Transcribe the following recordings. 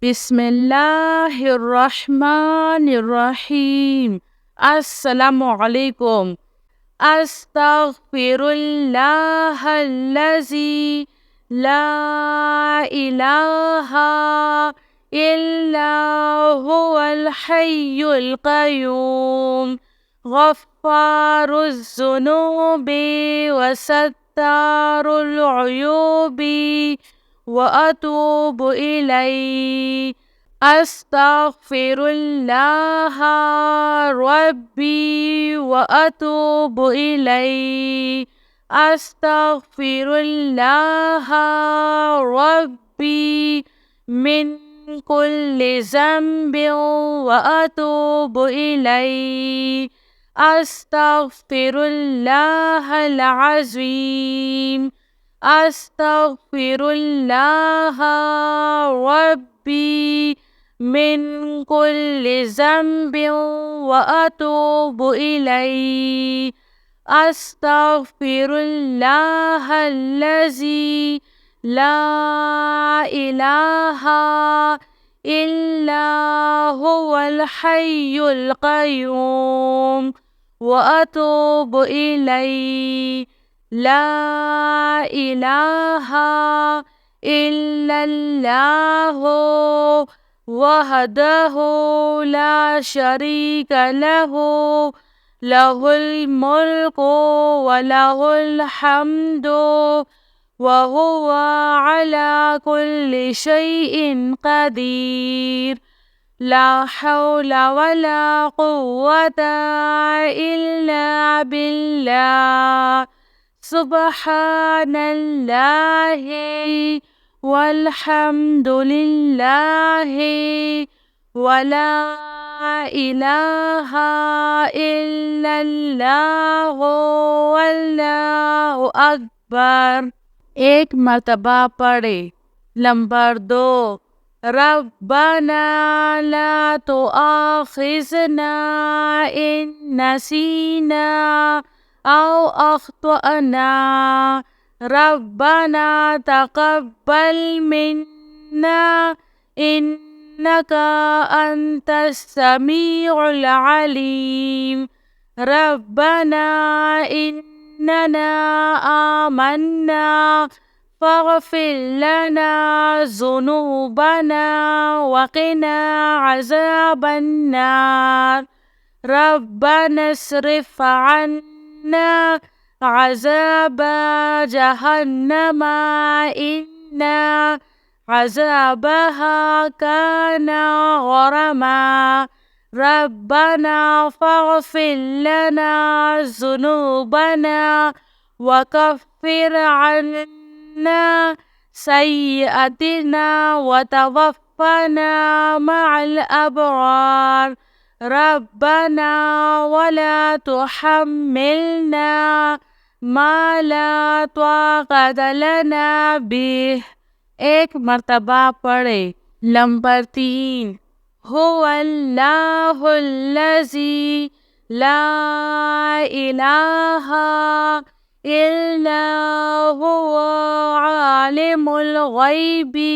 बिस्मिल्लाहिर्रहमानिर्रहीम। अस्सलामुअलैकुम। अस्तगफिरुल्लाहल्लज़ी ला इलाहा इल्ला हुवल हय्युल क़य्यूम गफ़्फ़ारुज़्ज़ुनूबि वसत्तारुल उयूबि व अतूबु इलैहि। अस्तगफिरुल्लाह रब्बी व अतूबु इलैहि। अस्तगफिरुल्लाह रब्बी मिन कुल्लि ज़ंबिन व अतूबु इलैहि। अस्तगफिरुल्लाहल अज़ीम। अस्तगफिरुल्लाह रब्बी मिन कुल्लि ज़ंबिन व अतूबु इलैहि। अस्तगफिरुल्लाहल्लज़ी ला इलाहा इल्ला हुवल हय्युल क़य्यूम व अतूबु इलैहि। ला इलाहा इल्लल्लाहु वहदहु ला शरीक लहु लहुल मुल्कु व लहुल हम्दु व हुवा अला कुल्लि शैइन क़दीर। ला हौला वला कुव्वता इल्ला बिल्लाह। सुब्हानल्लाहि वल्हम्दुलिल्लाहि वला इलाहा इल्लल्लाहु वल्लाहु अकबर। एक मर्तबा पढ़े। नंबर 2, रब्बना ला तुआखिज़ना इन नसीना औ अख्तअना। रब्बना तक़ब्बल मिन्ना इन्नका अंतस समीउल अलीम। रब्बना इन्नना आमन्ना फ़ग़फ़िर लना ज़ुनूबना वक़िना अज़ाबन्नार। रब्बना अस्रिफ़ अन्ना अज़ाब जहन्नम इन्ना अज़ाबहा काना गरमा। रब्बना फ़ग़फ़िर लना ज़ुनूबना वकफ़िर अन्ना सय्यअतिना वतवफ़्फ़ना मअल अबरार। रब्बना वला तुहम्मिलना मा ला ताक़त लना बिह। एक मर्तबा पढ़े। नंबर 3, हुवल्लाहुल्लज़ी ला इलाहा इल्ला हुवा आलिमुल ग़ैबि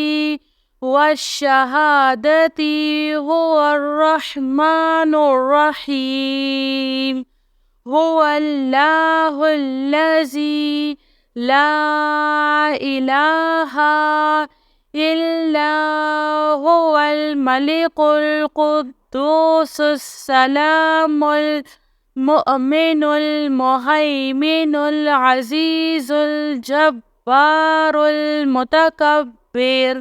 वश्शहादति हुवर रहमानुर रहीम। हुवल्लाहुल्लज़ी ला इलाहा इल्ला हुवल मलिकुल कुद्दूसुस सलामुल मुअमिनुल मुहैमिनुल अज़ीज़ुल जब्बारुल मुतकब्बिर।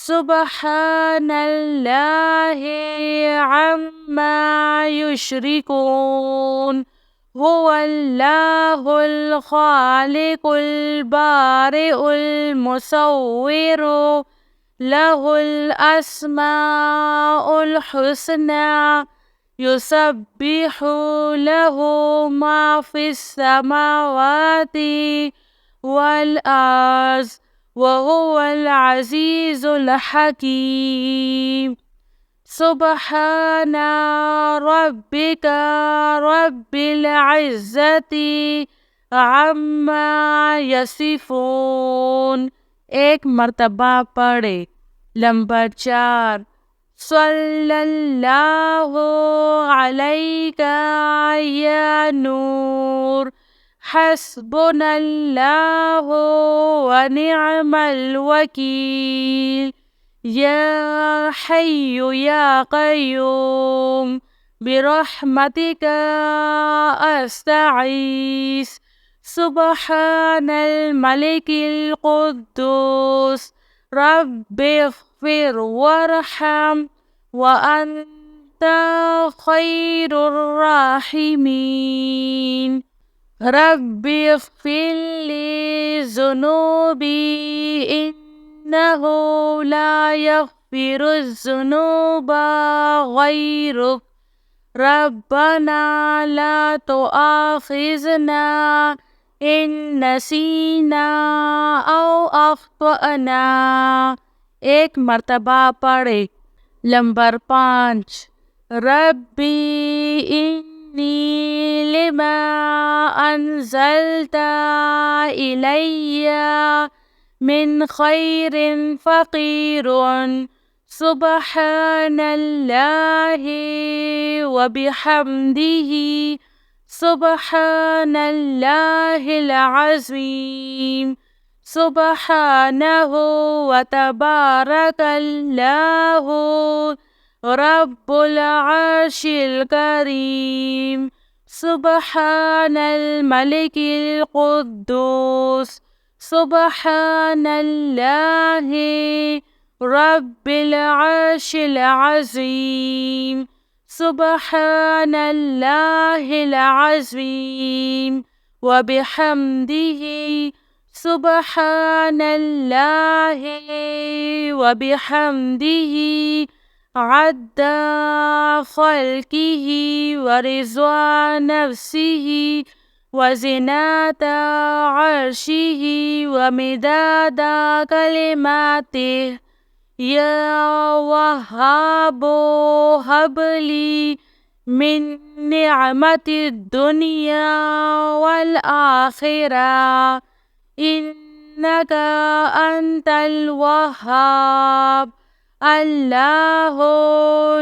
सुब्हानल्लाहि अम्मा युश्रिकून। हुवल्लाहुल ख़ालिकुल बारिउल मुसव्विरु लहुल अस्माउल हुस्ना। युसब्बिहु लहु मा फ़िस समावाति वल अर्ज़ व हुवल अज़ीज़ुल हकीम। सुब्हाना रब्बिका रब्बिल इज़्ज़ति अम्मा यसिफ़ून। एक मर्तबा पढ़े। Lembar 4. Sallallahu alayka ya Nur. Hasbunallahu wa ni'mal wakil. Ya Hayyu ya Qayyum. Birahmatika asta'is. Subhanal malikil quddus. Rabbi ighfir warham wa anta khairur rahimin. Rabbi ighfir li zunubi innahu la yaghfiru zunuba ghairuk. Rabbana la tu'akhizna in nasina aw akhtana. एक मर्तबा पढ़े। Number 5। रब्बी इन्नी lima अंज़लता इलैया मिन खैरिन फ़क़ीरुन सुब्हानल्लाहि व बिहम्दिही सुब्हानल्लाहिल अज़ीम Subhanahu wa tabarakallahu Rabbul arshil karim. Subhanal malikil quddus. Subhanallahi Rabbil arshil azim. Subhanallahil azim. Wa bihamdihi Subhanallahi wa bihamdihi adda khalqihi wa rizwa nafsihi wa zinata arshihi wa midada kalimatih. Ya Wahhabu habli min ni'matid dunya wal akhirah. Innaka antal wahhab. Allahu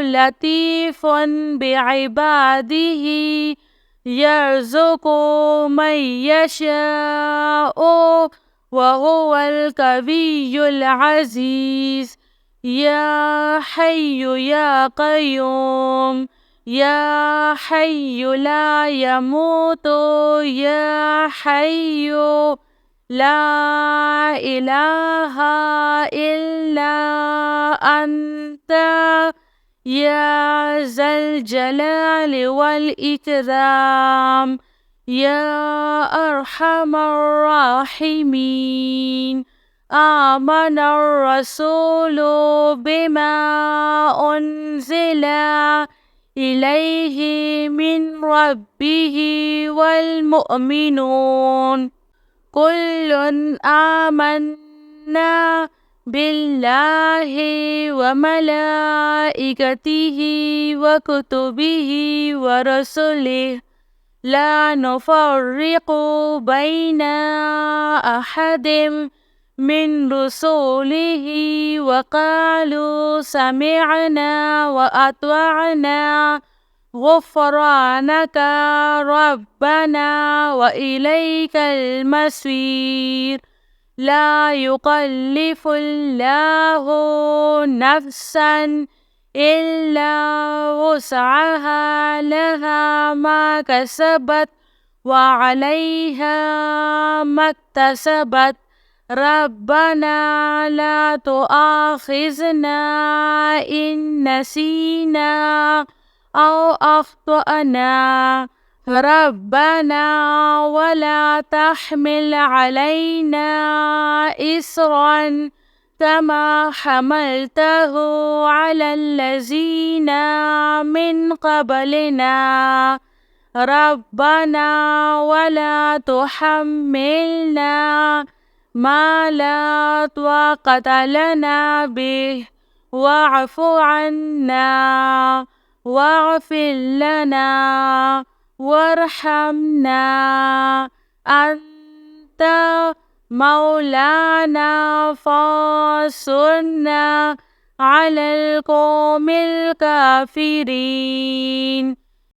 latifun bi'ibadihi yarzuqu man yasha'u wa huwal kawiyyul aziz. Ya Hayyu ya Qayyum. Ya Hayyu la yamutu. Ya Hayyu La ilaha illa anta ya zal jalali wal ikram ya arhamar rahimin. Amanar rasulu bima unzila ilayhi min rabbihi wal mu'minun. Kullun amanna billahi wa malaikatihi wa kutubihi wa rasulih la nufarriqu baina ahadim min rusulihi wa qalu sami'na wa atwa'na Ghufranaka Rabbana wa ilaikal masir. La yukallifullahu nafsan illa wus'aha laha ma kasabat wa 'alayha maktasabat. Rabbana la tu'akhizna in nasina aw akhtana. Rabbana wa la tahmil alayna isran kama hamaltahu ala allazina min qablina. Rabbana wa la tuhammilna ma la taqata lana bih wa'fu 'anna waghfir lana warhamna anta maulana fansurna على القوم الكافرين.